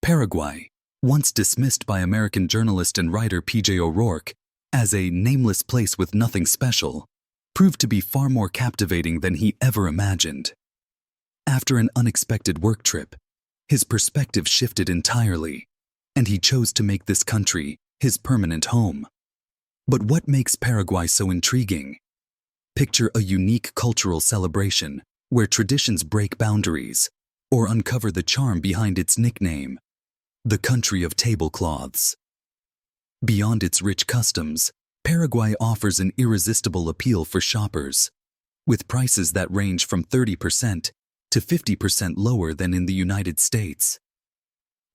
Paraguay, once dismissed by American journalist and writer P.J. O'Rourke as a nameless place with nothing special, proved to be far more captivating than he ever imagined. After an unexpected work trip, his perspective shifted entirely, and he chose to make this country his permanent home. But what makes Paraguay so intriguing? Picture a unique cultural celebration where traditions break boundaries or uncover the charm behind its nickname, the country of tablecloths. Beyond its rich customs, Paraguay offers an irresistible appeal for shoppers, with prices that range from 30% to 50% lower than in the United States.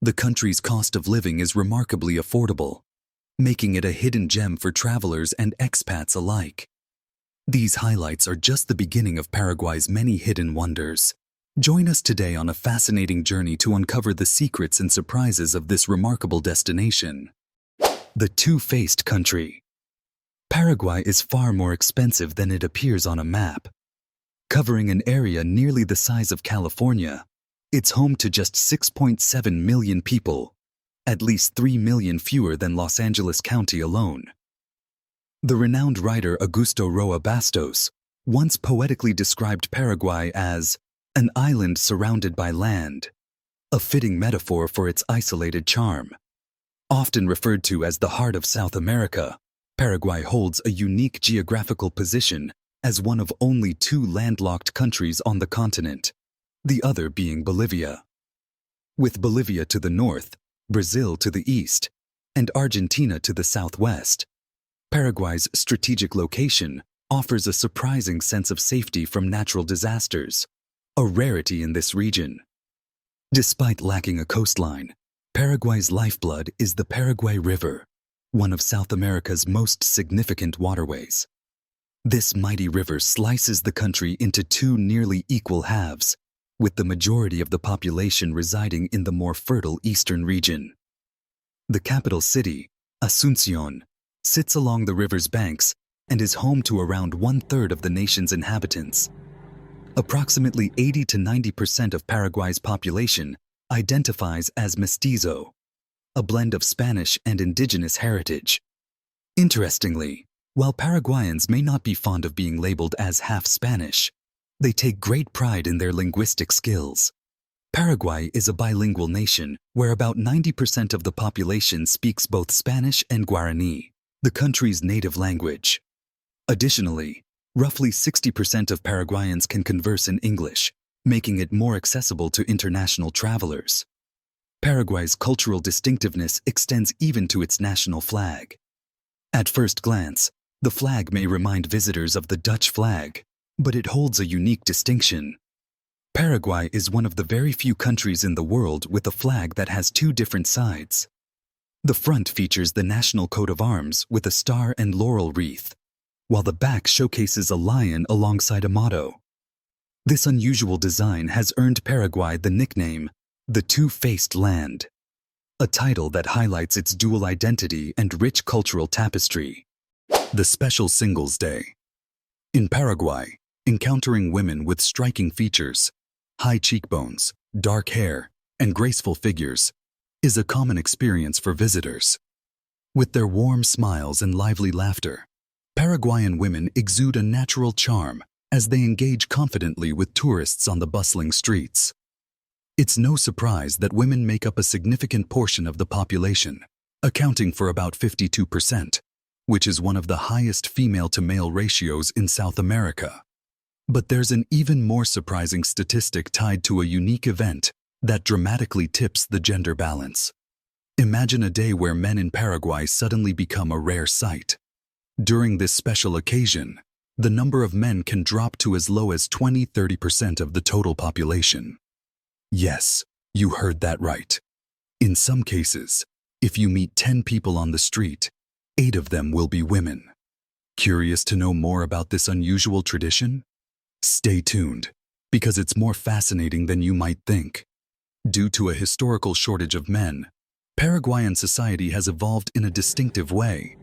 The country's cost of living is remarkably affordable, making it a hidden gem for travelers and expats alike. These highlights are just the beginning of Paraguay's many hidden wonders. Join us today on a fascinating journey to uncover the secrets and surprises of this remarkable destination. The two-faced country. Paraguay is far more expensive than it appears on a map. Covering an area nearly the size of California, it's home to just 6.7 million people, at least 3 million fewer than Los Angeles County alone. The renowned writer Augusto Roa Bastos once poetically described Paraguay as an island surrounded by land, a fitting metaphor for its isolated charm. Often referred to as the heart of South America, Paraguay holds a unique geographical position as one of only two landlocked countries on the continent, the other being Bolivia. With Bolivia to the north, Brazil to the east, and Argentina to the southwest, Paraguay's strategic location offers a surprising sense of safety from natural disasters, a rarity in this region. Despite lacking a coastline, Paraguay's lifeblood is the Paraguay River, one of South America's most significant waterways. This mighty river slices the country into two nearly equal halves, with the majority of the population residing in the more fertile eastern region. The capital city, Asunción, sits along the river's banks and is home to around 1/3 of the nation's inhabitants. Approximately 80 to 90% of Paraguay's population identifies as mestizo, a blend of Spanish and indigenous heritage. Interestingly, while Paraguayans may not be fond of being labeled as half Spanish, they take great pride in their linguistic skills. Paraguay is a bilingual nation where about 90% of the population speaks both Spanish and Guarani, the country's native language. Additionally, roughly 60% of Paraguayans can converse in English, making it more accessible to international travelers. Paraguay's cultural distinctiveness extends even to its national flag. At first glance, the flag may remind visitors of the Dutch flag, but it holds a unique distinction. Paraguay is one of the very few countries in the world with a flag that has two different sides. The front features the national coat of arms with a star and laurel wreath, while the back showcases a lion alongside a motto. This unusual design has earned Paraguay the nickname, the Two-Faced Land, a title that highlights its dual identity and rich cultural tapestry. The Special Singles Day. In Paraguay, encountering women with striking features, high cheekbones, dark hair, and graceful figures is a common experience for visitors. With their warm smiles and lively laughter, Paraguayan women exude a natural charm as they engage confidently with tourists on the bustling streets. It's no surprise that women make up a significant portion of the population, accounting for about 52%, which is one of the highest female-to-male ratios in South America. But there's an even more surprising statistic tied to a unique event that dramatically tips the gender balance. Imagine a day where men in Paraguay suddenly become a rare sight. During this special occasion, the number of men can drop to as low as 20–30% of the total population. Yes, you heard that right. In some cases, if you meet 10 people on the street, 8 of them will be women. Curious to know more about this unusual tradition? Stay tuned, because it's more fascinating than you might think. Due to a historical shortage of men, Paraguayan society has evolved in a distinctive way.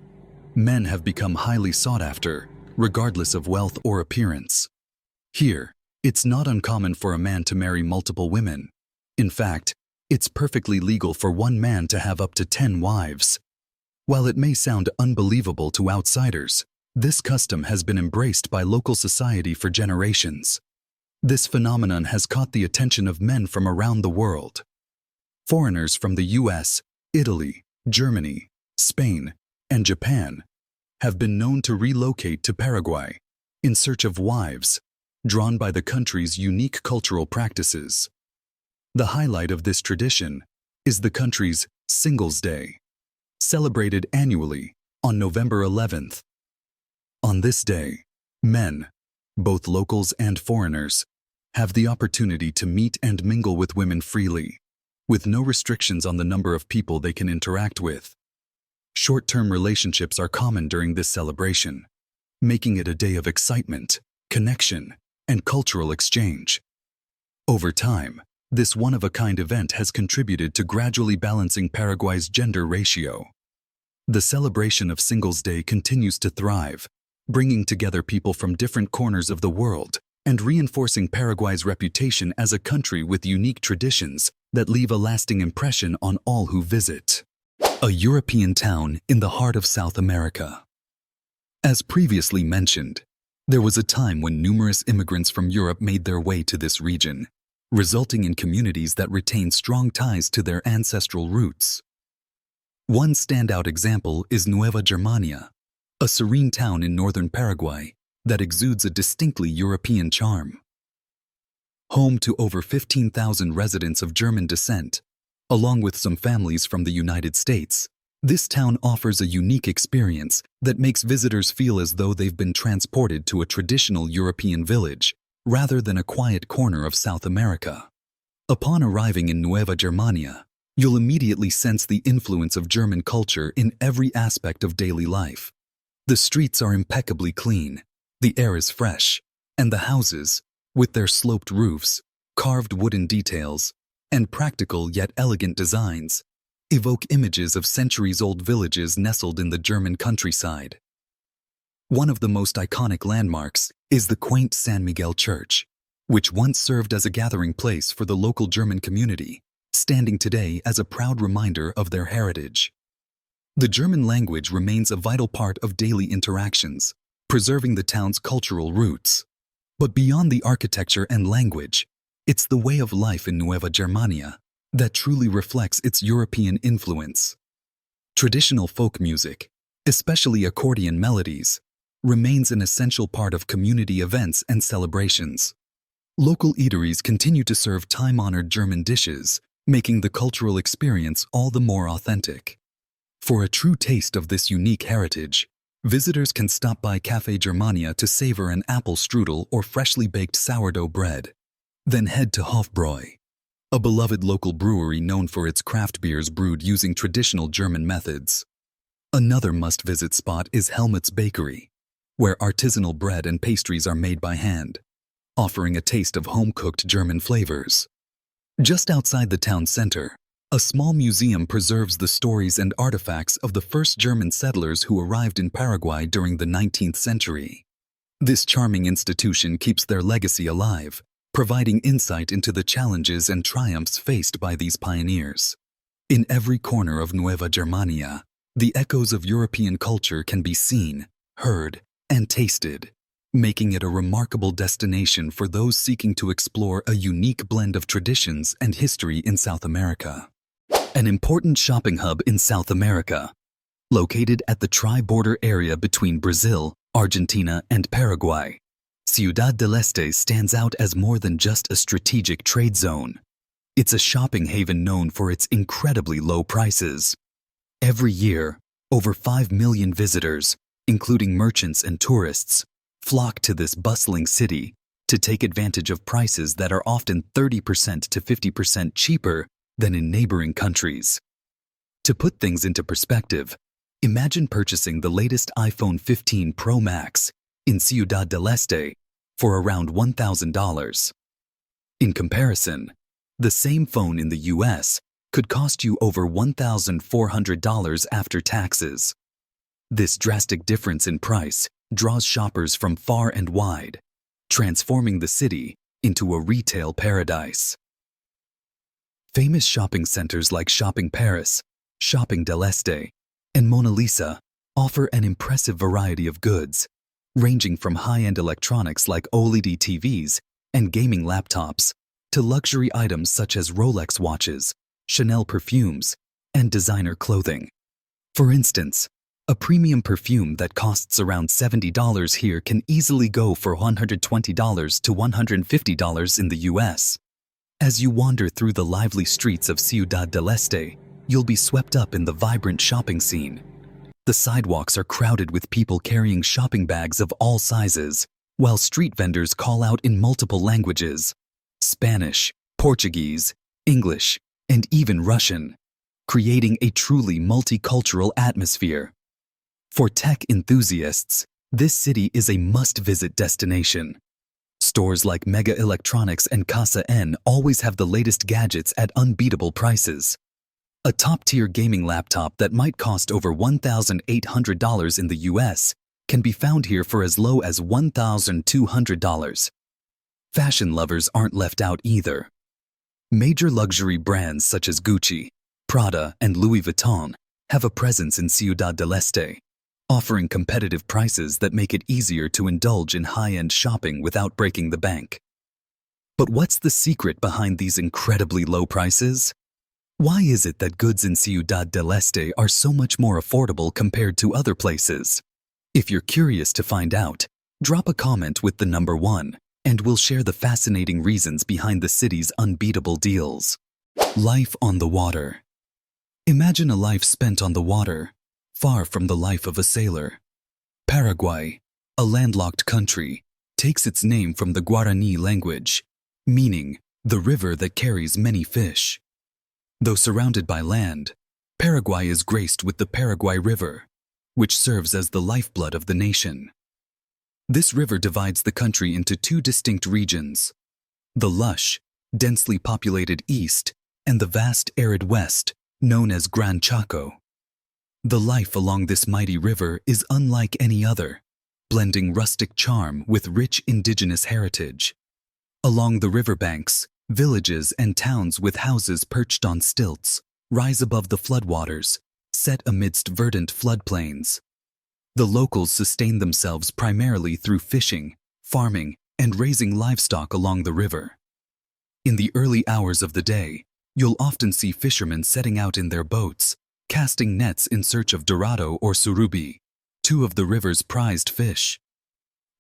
Men have become highly sought after, regardless of wealth or appearance. Here, it's not uncommon for a man to marry multiple women. In fact, It's perfectly legal for one man to have up to 10 wives. While it may sound unbelievable to outsiders, this custom has been embraced by local society for generations. This phenomenon has caught the attention of men from around the world. Foreigners from the US, Italy, Germany, Spain, and Japan have been known to relocate to Paraguay in search of wives, drawn by the country's unique cultural practices. The highlight of this tradition is the country's Singles Day, celebrated annually on November 11th. On this day, men, both locals and foreigners, have the opportunity to meet and mingle with women freely, with no restrictions on the number of people they can interact with. Short-term relationships are common during this celebration, making it a day of excitement, connection, and cultural exchange. Over time, this one-of-a-kind event has contributed to gradually balancing Paraguay's gender ratio. The celebration of Singles Day continues to thrive, bringing together people from different corners of the world and reinforcing Paraguay's reputation as a country with unique traditions that leave a lasting impression on all who visit. A European town in the heart of South America. As previously mentioned, there was a time when numerous immigrants from Europe made their way to this region, resulting in communities that retain strong ties to their ancestral roots. One standout example is Nueva Germania, a serene town in northern Paraguay that exudes a distinctly European charm. Home to over 15,000 residents of German descent, along with some families from the United States, this town offers a unique experience that makes visitors feel as though they've been transported to a traditional European village, rather than a quiet corner of South America. Upon arriving in Nueva Germania, you'll immediately sense the influence of German culture in every aspect of daily life. The streets are impeccably clean, the air is fresh, and the houses, with their sloped roofs, carved wooden details, and practical yet elegant designs, evoke images of centuries-old villages nestled in the German countryside. One of the most iconic landmarks is the quaint San Miguel Church, which once served as a gathering place for the local German community, standing today as a proud reminder of their heritage. The German language remains a vital part of daily interactions, preserving the town's cultural roots. But beyond the architecture and language, it's the way of life in Nueva Germania that truly reflects its European influence. Traditional folk music, especially accordion melodies, remains an essential part of community events and celebrations. Local eateries continue to serve time-honored German dishes, making the cultural experience all the more authentic. For a true taste of this unique heritage, visitors can stop by Café Germania to savor an apple strudel or freshly baked sourdough bread. Then head to Hofbräu, a beloved local brewery known for its craft beers brewed using traditional German methods. Another must-visit spot is Helmut's Bakery, where artisanal bread and pastries are made by hand, offering a taste of home-cooked German flavors. Just outside the town center, a small museum preserves the stories and artifacts of the first German settlers who arrived in Paraguay during the 19th century. This charming institution keeps their legacy alive, providing insight into the challenges and triumphs faced by these pioneers. In every corner of Nueva Germania, the echoes of European culture can be seen, heard, and tasted, making it a remarkable destination for those seeking to explore a unique blend of traditions and history in South America. An important shopping hub in South America, located at the tri-border area between Brazil, Argentina, and Paraguay, Ciudad del Este stands out as more than just a strategic trade zone. It's a shopping haven known for its incredibly low prices. Every year, over 5 million visitors, including merchants and tourists, flock to this bustling city to take advantage of prices that are often 30% to 50% cheaper than in neighboring countries. To put things into perspective, imagine purchasing the latest iPhone 15 Pro Max in Ciudad del Este for around $1,000. In comparison, the same phone in the US could cost you over $1,400 after taxes. This drastic difference in price draws shoppers from far and wide, transforming the city into a retail paradise. Famous shopping centers like Shopping Paris, Shopping del Este, and Mona Lisa offer an impressive variety of goods, ranging from high-end electronics like OLED TVs and gaming laptops to luxury items such as Rolex watches, Chanel perfumes, and designer clothing. For instance, a premium perfume that costs around $70 here can easily go for $120 to $150 in the US. As you wander through the lively streets of Ciudad del Este, you'll be swept up in the vibrant shopping scene. The sidewalks are crowded with people carrying shopping bags of all sizes, while street vendors call out in multiple languages: Spanish, Portuguese, English, and even Russian, creating a truly multicultural atmosphere. For tech enthusiasts, this city is a must-visit destination. Stores like Mega Electronics and Casa N always have the latest gadgets at unbeatable prices. A top-tier gaming laptop that might cost over $1,800 in the US can be found here for as low as $1,200. Fashion lovers aren't left out either. Major luxury brands such as Gucci, Prada, and Louis Vuitton have a presence in Ciudad del Este, offering competitive prices that make it easier to indulge in high-end shopping without breaking the bank. But what's the secret behind these incredibly low prices? Why is it that goods in Ciudad del Este are so much more affordable compared to other places? If you're curious to find out, drop a comment with the number 1, and we'll share the fascinating reasons behind the city's unbeatable deals. Life on the water. Imagine a life spent on the water, far from the life of a sailor. Paraguay, a landlocked country, takes its name from the Guarani language, meaning the river that carries many fish. Though surrounded by land, Paraguay is graced with the Paraguay River, which serves as the lifeblood of the nation. This river divides the country into 2 distinct regions: the lush, densely populated east and the vast arid west, known as Gran Chaco. The life along this mighty river is unlike any other, blending rustic charm with rich indigenous heritage. Along the riverbanks, villages and towns with houses perched on stilts rise above the floodwaters, set amidst verdant floodplains. The locals sustain themselves primarily through fishing, farming, and raising livestock along the river. In the early hours of the day, you'll often see fishermen setting out in their boats, casting nets in search of dorado or surubi, 2 of the river's prized fish.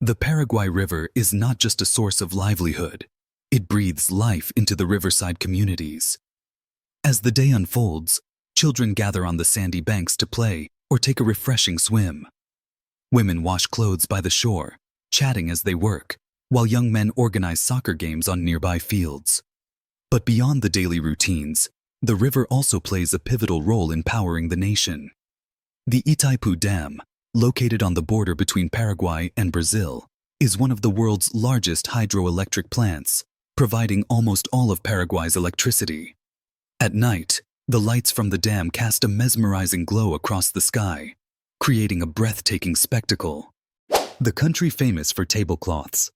The Paraguay River is not just a source of livelihood, it breathes life into the riverside communities. As the day unfolds, children gather on the sandy banks to play or take a refreshing swim. Women wash clothes by the shore, chatting as they work, while young men organize soccer games on nearby fields. But beyond the daily routines, the river also plays a pivotal role in powering the nation. The Itaipu Dam, located on the border between Paraguay and Brazil, is one of the world's largest hydroelectric plants, providing almost all of Paraguay's electricity. At night, the lights from the dam cast a mesmerizing glow across the sky, creating a breathtaking spectacle. The country famous for tablecloths.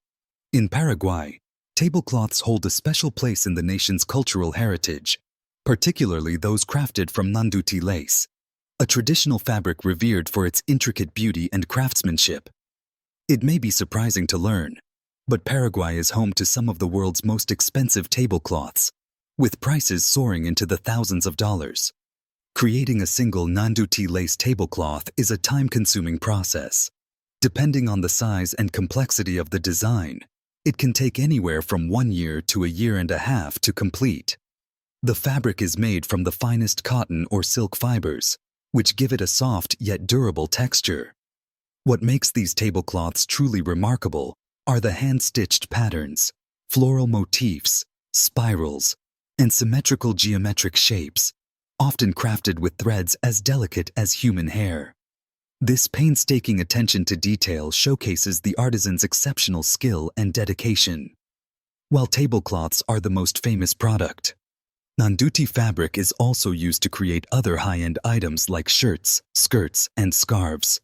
In Paraguay, tablecloths hold a special place in the nation's cultural heritage, particularly those crafted from nanduti lace, a traditional fabric revered for its intricate beauty and craftsmanship. It may be surprising to learn, but Paraguay is home to some of the world's most expensive tablecloths, with prices soaring into the thousands of dollars. Creating a single nanduti lace tablecloth is a time-consuming process. Depending on the size and complexity of the design, it can take anywhere from 1 year to a year and a half to complete. The fabric is made from the finest cotton or silk fibers, which give it a soft yet durable texture. What makes these tablecloths truly remarkable are the hand-stitched patterns, floral motifs, spirals, and symmetrical geometric shapes, often crafted with threads as delicate as human hair. This painstaking attention to detail showcases the artisan's exceptional skill and dedication. While tablecloths are the most famous product, nanduti fabric is also used to create other high-end items like shirts, skirts, and scarves.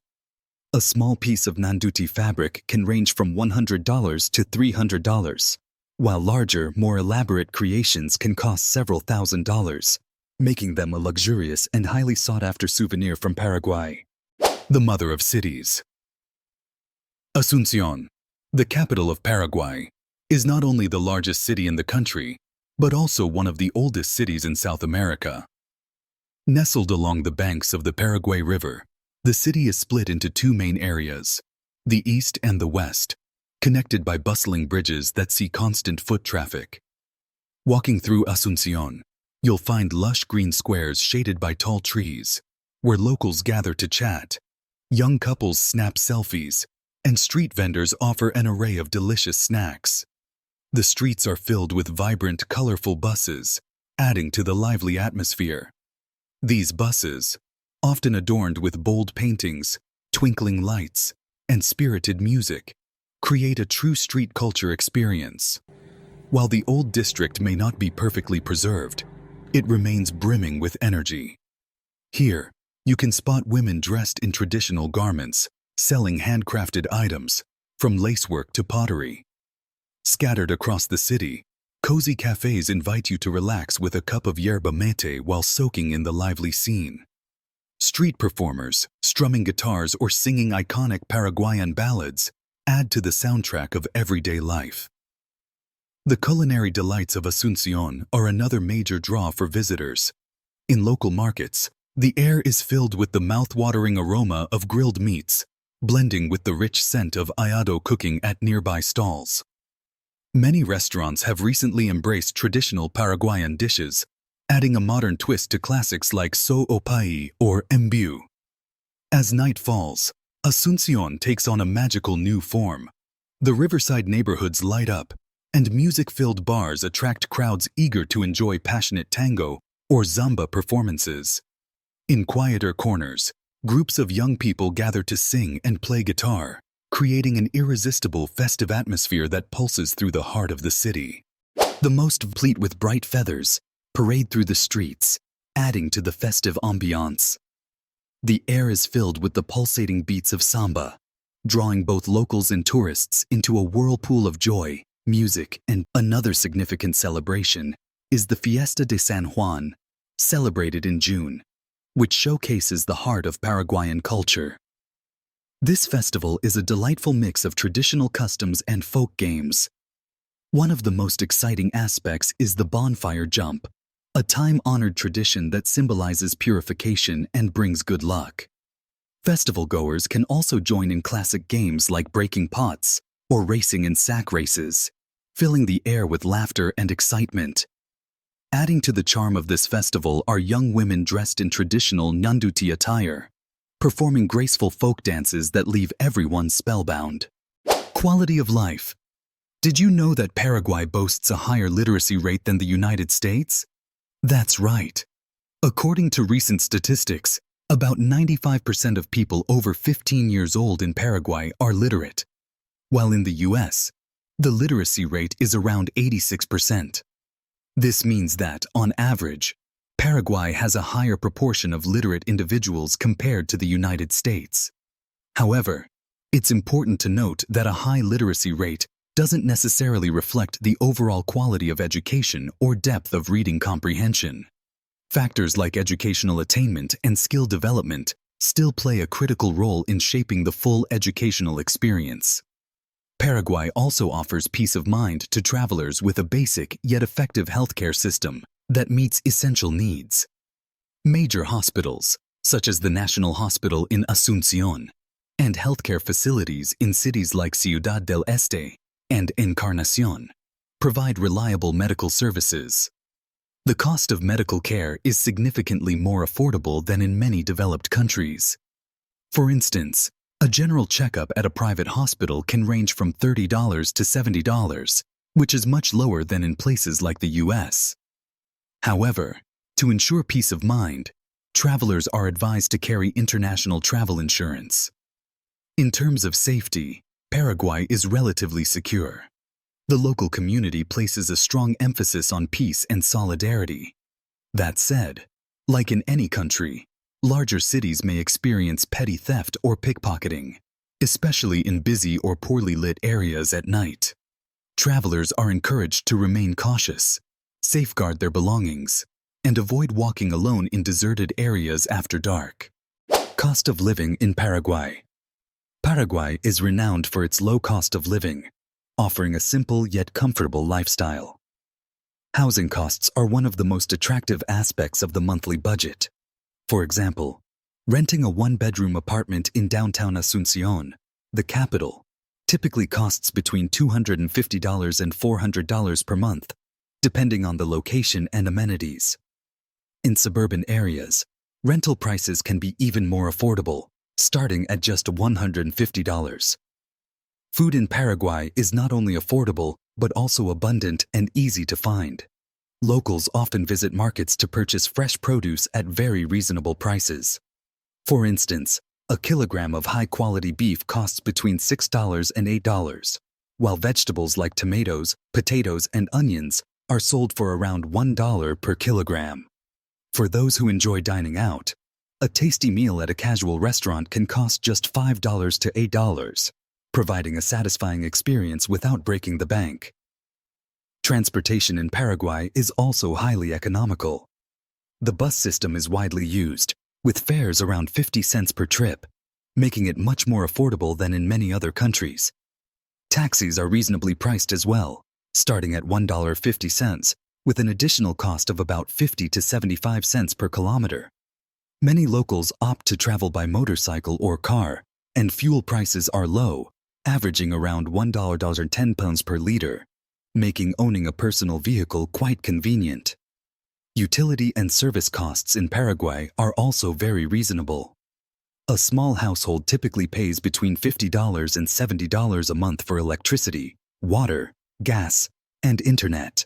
A small piece of nanduti fabric can range from $100 to $300, while larger, more elaborate creations can cost several $1,000s, making them a luxurious and highly sought-after souvenir from Paraguay. The mother of cities. Asunción, the capital of Paraguay, is not only the largest city in the country, but also one of the oldest cities in South America. Nestled along the banks of the Paraguay River, the city is split into two main areas, the east and the west, connected by bustling bridges that see constant foot traffic. Walking through Asunción, you'll find lush green squares shaded by tall trees, where locals gather to chat, young couples snap selfies, and street vendors offer an array of delicious snacks. The streets are filled with vibrant, colorful buses, adding to the lively atmosphere. These buses, often adorned with bold paintings, twinkling lights, and spirited music, create a true street culture experience. While the old district may not be perfectly preserved, it remains brimming with energy. Here, you can spot women dressed in traditional garments, selling handcrafted items, from lacework to pottery. Scattered across the city, cozy cafes invite you to relax with a cup of yerba mate while soaking in the lively scene. Street performers, strumming guitars or singing iconic Paraguayan ballads, add to the soundtrack of everyday life. The culinary delights of Asunción are another major draw for visitors. In local markets, the air is filled with the mouth-watering aroma of grilled meats, blending with the rich scent of ayado cooking at nearby stalls. Many restaurants have recently embraced traditional Paraguayan dishes, adding a modern twist to classics like so opai or embu. As night falls, Asunción takes on a magical new form. The riverside neighborhoods light up, and music-filled bars attract crowds eager to enjoy passionate tango or zamba performances. In quieter corners, groups of young people gather to sing and play guitar, creating an irresistible festive atmosphere that pulses through the heart of the city. The most complete with bright feathers parade through the streets, adding to the festive ambiance. The air is filled with the pulsating beats of samba, drawing both locals and tourists into a whirlpool of joy, music, and another significant celebration is the Fiesta de San Juan, celebrated in June, which showcases the heart of Paraguayan culture. This festival is a delightful mix of traditional customs and folk games. One of the most exciting aspects is the bonfire jump, a time-honored tradition that symbolizes purification and brings good luck. Festival-goers can also join in classic games like breaking pots or racing in sack races, filling the air with laughter and excitement. Adding to the charm of this festival are young women dressed in traditional Nyanduti attire, performing graceful folk dances that leave everyone spellbound. Quality of life. Did you know that Paraguay boasts a higher literacy rate than the United States? That's right. According to recent statistics, about 95% of people over 15 years old in Paraguay are literate, while in the US, the literacy rate is around 86%. This means that, on average, Paraguay has a higher proportion of literate individuals compared to the United States. However, it's important to note that a high literacy rate doesn't necessarily reflect the overall quality of education or depth of reading comprehension. Factors like educational attainment and skill development still play a critical role in shaping the full educational experience. Paraguay also offers peace of mind to travelers with a basic yet effective healthcare system that meets essential needs. Major hospitals, such as the National Hospital in Asunción, and healthcare facilities in cities like Ciudad del Este and Encarnación, provide reliable medical services. The cost of medical care is significantly more affordable than in many developed countries. For instance, a general checkup at a private hospital can range from $30 to $70, which is much lower than in places like the US. However, to ensure peace of mind, travelers are advised to carry international travel insurance. In terms of safety, Paraguay is relatively secure. The local community places a strong emphasis on peace and solidarity. That said, like in any country, larger cities may experience petty theft or pickpocketing, especially in busy or poorly lit areas at night. Travelers are encouraged to remain cautious, safeguard their belongings, and avoid walking alone in deserted areas after dark. Cost of living in Paraguay. Paraguay is renowned for its low cost of living, offering a simple yet comfortable lifestyle. Housing costs are one of the most attractive aspects of the monthly budget. For example, renting a one-bedroom apartment in downtown Asunción, the capital, typically costs between $250 and $400 per month, depending on the location and amenities. In suburban areas, rental prices can be even more affordable, starting at just $150. Food in Paraguay is not only affordable, but also abundant and easy to find. Locals often visit markets to purchase fresh produce at very reasonable prices. For instance, a kilogram of high-quality beef costs between $6 and $8, while vegetables like tomatoes, potatoes, and onions are sold for around $1 per kilogram. For those who enjoy dining out, a tasty meal at a casual restaurant can cost just $5 to $8, providing a satisfying experience without breaking the bank. Transportation in Paraguay is also highly economical. The bus system is widely used, with fares around 50 cents per trip, making it much more affordable than in many other countries. Taxis are reasonably priced as well, starting at $1.50, with an additional cost of about 50 to 75 cents per kilometer. Many locals opt to travel by motorcycle or car, and fuel prices are low, averaging around $1.10 per liter, making owning a personal vehicle quite convenient. Utility and service costs in Paraguay are also very reasonable. A small household typically pays between $50 and $70 a month for electricity, water, gas, and internet.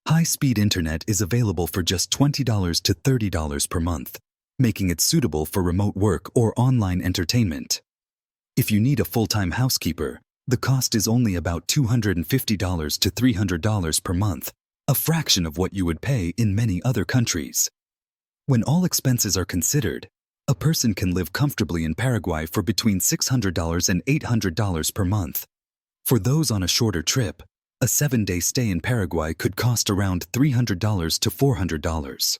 High-speed internet is available for just $20 to $30 per month, making it suitable for remote work or online entertainment. If you need a full-time housekeeper, the cost is only about $250 to $300 per month, a fraction of what you would pay in many other countries. When all expenses are considered, a person can live comfortably in Paraguay for between $600 and $800 per month. For those on a shorter trip, a 7-day stay in Paraguay could cost around $300 to $400.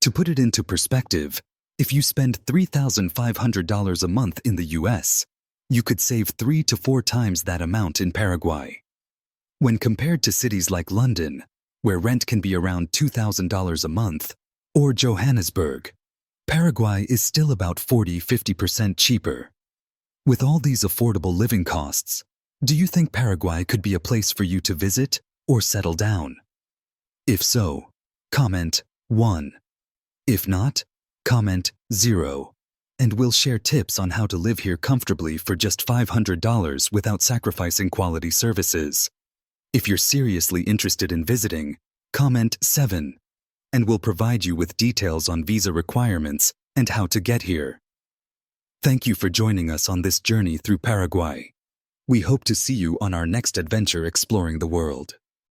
To put it into perspective, if you spend $3,500 a month in the US, you could save 3 to 4 times that amount in Paraguay. When compared to cities like London, where rent can be around $2,000 a month, or Johannesburg, Paraguay is still about 40–50% cheaper. With all these affordable living costs, do you think Paraguay could be a place for you to visit or settle down? If so, comment 1. If not, comment 0. And we'll share tips on how to live here comfortably for just $500 without sacrificing quality services. If you're seriously interested in visiting, comment 7, and we'll provide you with details on visa requirements and how to get here. Thank you for joining us on this journey through Paraguay. We hope to see you on our next adventure exploring the world.